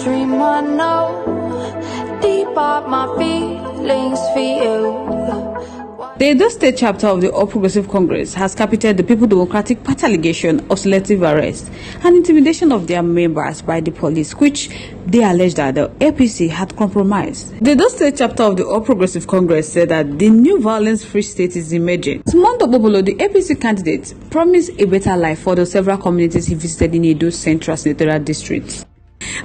dream I know, deep up my feelings for you. The Edo State chapter of the All Progressive Congress has captured the People Democratic Party allegation of selective arrest and intimidation of their members by the police, which they alleged that the APC had compromised. The Edo State chapter of the All Progressive Congress said that the new violence-free state is emerging. Mondo Bobolo, the APC candidate, promised a better life for the several communities he visited in Edo Central Senatorial District.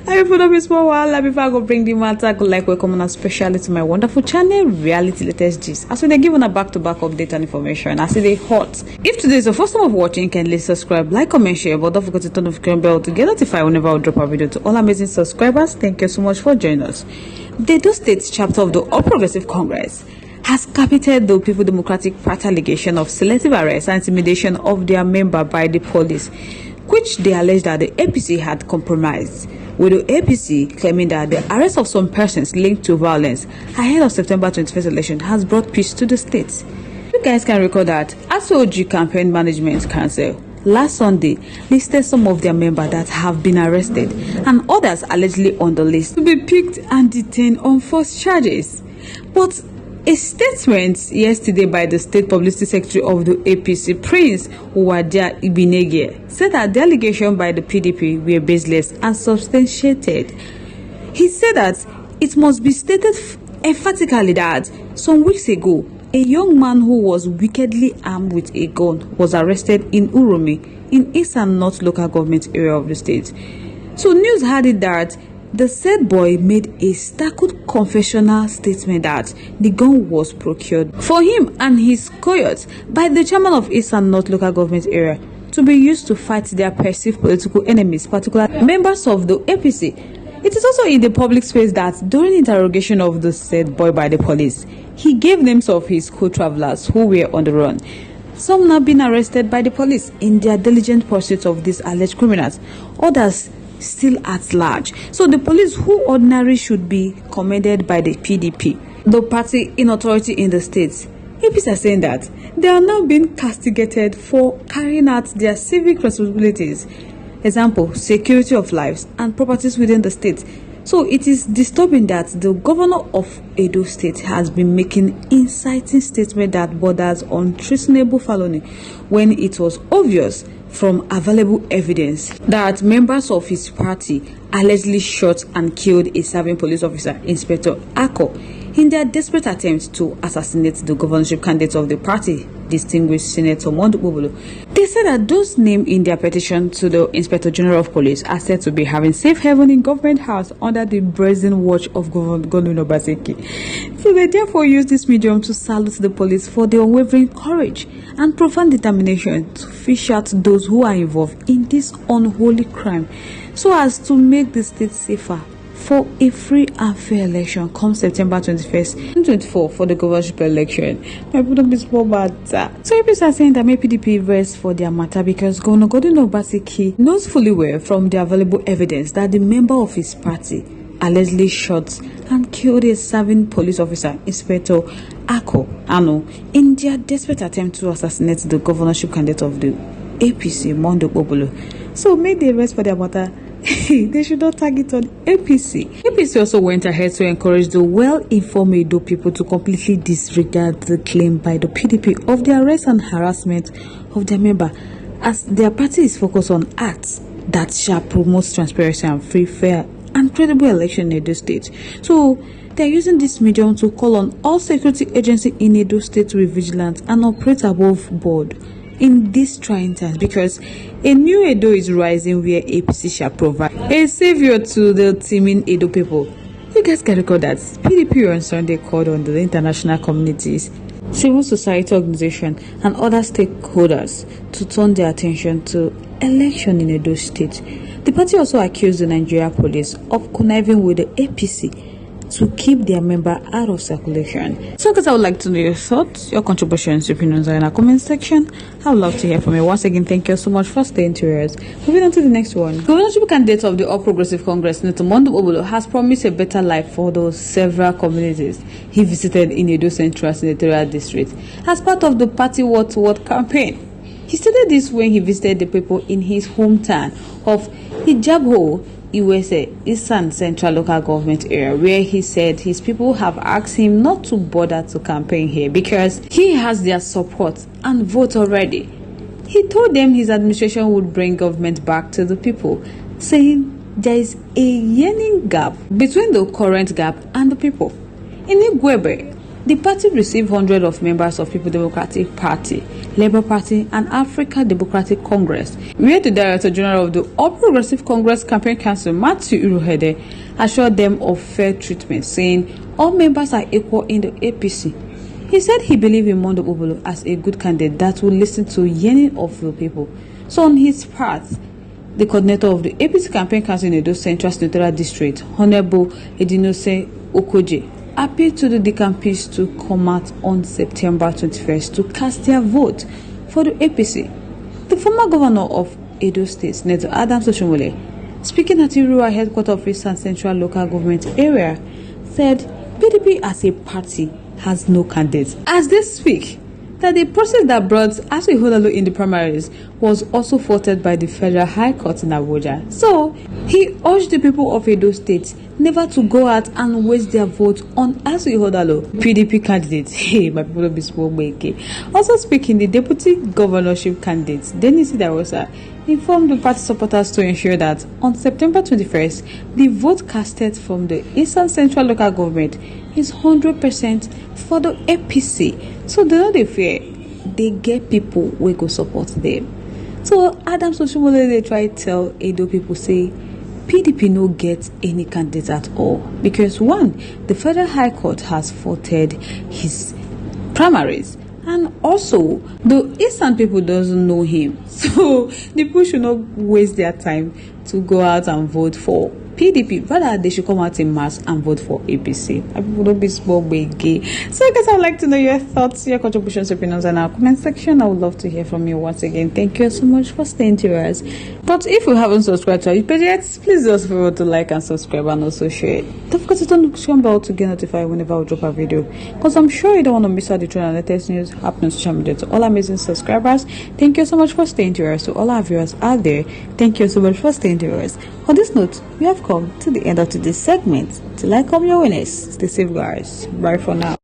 I will put up a small while before I go bring the matter. Good like welcome and especially to my wonderful channel, Reality Latest Gist. As we they give on a back-to-back update and information, as they hot. If today is the first time of watching, kindly subscribe, like, comment, share, but don't forget to turn the notification bell to get notified whenever I drop a video. To all amazing subscribers, thank you so much for joining us. The Edo State chapter of the All Progressive Congress has captured the People Democratic Party allegation of selective arrest and intimidation of their member by the police, which they alleged that the APC had compromised, with the APC claiming that the arrest of some persons linked to violence ahead of September 21st election has brought peace to the state. You guys can recall that H0T Campaign Management Council last Sunday listed some of their members that have been arrested and others allegedly on the list to be picked and detained on false charges. But a statement yesterday by the State Publicity Secretary of the APC, Prince Uwadia Ibinege, said that the allegation by the PDP were baseless and substantiated. He said that it must be stated emphatically that some weeks ago, a young man who was wickedly armed with a gun was arrested in Uromi, in East and North local government area of the state. So news had it that the said boy made a staccato confessional statement that the gun was procured for him and his cohorts by the chairman of East and North local government area to be used to fight their perceived political enemies, particularly members of the APC. It is also in the public space that during interrogation of the said boy by the police, he gave names of his co-travelers who were on the run. Some now been arrested by the police in their diligent pursuit of these alleged criminals, others still at large. So the police, who ordinarily should be commended by the PDP, the party in authority in the states, APC are saying that they are now being castigated for carrying out their civic responsibilities. Example, security of lives and properties within the state. So it is disturbing that the governor of Edo State has been making inciting statements that borders on treasonable felony when it was obvious from available evidence that members of his party allegedly shot and killed a serving police officer, Inspector H0T, in their desperate attempt to assassinate the governorship candidate of the party, distinguished Senator Mondo Bobolo. They said that those named in their petition to the Inspector General of Police are said to be having safe haven in government house under the brazen watch of Governor Obaseki. So they therefore use this medium to salute the police for their unwavering courage and profound determination to fish out those who are involved in this unholy crime, so as to make the state safer for a free and fair election come September 21st, 2024 for the governorship election. My people don't be small matter. So people are saying that may PDP rest for their matter because Governor Obaseki knows fully well from the available evidence that the member of his party allegedly shot and killed a serving police officer, Inspector H0T, in their desperate attempt to assassinate the governorship candidate of the APC, Mondo Bobolo. So may they rest for their matter. They should not target on APC. APC also went ahead to encourage the well-informed Edo people to completely disregard the claim by the PDP of the arrest and harassment of their member, as their party is focused on acts that shall promote transparency and free, fair, and credible election in Edo State. So they are using this medium to call on all security agencies in Edo State to be vigilant and operate above board in these trying times, because a new Edo is rising where APC shall provide a savior to the teeming Edo people. You guys can recall that PDP on Sunday called on the international communities, civil society organizations, and other stakeholders to turn their attention to election in Edo State. The party also accused the Nigeria police of conniving with the APC to keep their member out of circulation. So guys, I would like to know your thoughts, your contributions, your opinions in our comment section. I would love to hear from you. Once again, thank you so much for staying tuned. Moving on to the next one. Governorship candidate of the All Progressive Congress, Senator Mondo Bobolo, has promised a better life for those several communities he visited in Edo Central Senatorial District as part of the party word-to-word campaign. He stated this when he visited the people in his hometown of H0T Iwese, Eastern Central Local Government area, where he said his people have asked him not to bother to campaign here because he has their support and vote already. He told them his administration would bring government back to the people, saying there is a yearning gap between the current gap and the people. In Igwebe, the party received hundreds of members of People Democratic Party, Labour Party, and Africa Democratic Congress, where the Director General of the All Progressive Congress Campaign Council, Matthew Iruhede, assured them of fair treatment, saying all members are equal in the APC. He said he believed in Mondo Obolo as a good candidate that will listen to yearning of the people. So on his part, the coordinator of the APC Campaign Council in Edo Central Senatorial District, Honorable Edinose Okoje, appealed to the decampists to come out on September 21st to cast their vote for the APC. The former governor of Edo State, Senator Adams Oshomole, speaking at Irua headquarters of Eastern Central Local Government area, said PDP as a party has no candidates. As they speak, that the process that brought H0T in the primaries was also faulted by the Federal High Court in Abuja. So, he urged the people of Edo State never to go out and waste their vote on H0T PDP candidates. Hey, my people be small. Also speaking, the deputy governorship candidates, Dennis Darosa, informed the party supporters to ensure that on September 21st, the vote casted from the Eastern Central Local Government is 100% for the APC. So they don't fear, they get people who go support them. So Adams Oshomole, they try to tell Edo people, say PDP no get any candidate at all because one, the Federal High Court has faulted his primaries, and also the Eastern people doesn't know him, so the people should not waste their time to go out and vote for PDP. Rather, they should come out in mass and vote for APC. People don't be small, gay. So I guess I'd like to know your thoughts, your contributions, opinions in our comment section. I would love to hear from you once again. Thank you so much for staying to us. But if you haven't subscribed to our page yet, please do us a favor to like and subscribe and also share it. Don't forget to turn the notification bell to get notified whenever we drop a video, because I'm sure you don't want to miss out the trend and latest news happening on social media. To all amazing subscribers, thank you so much for staying to us. To all our viewers out there, thank you so much for staying to us. On this note, we have come to the end of today's segment. Till I come your winners, stay safe guys. Bye for now.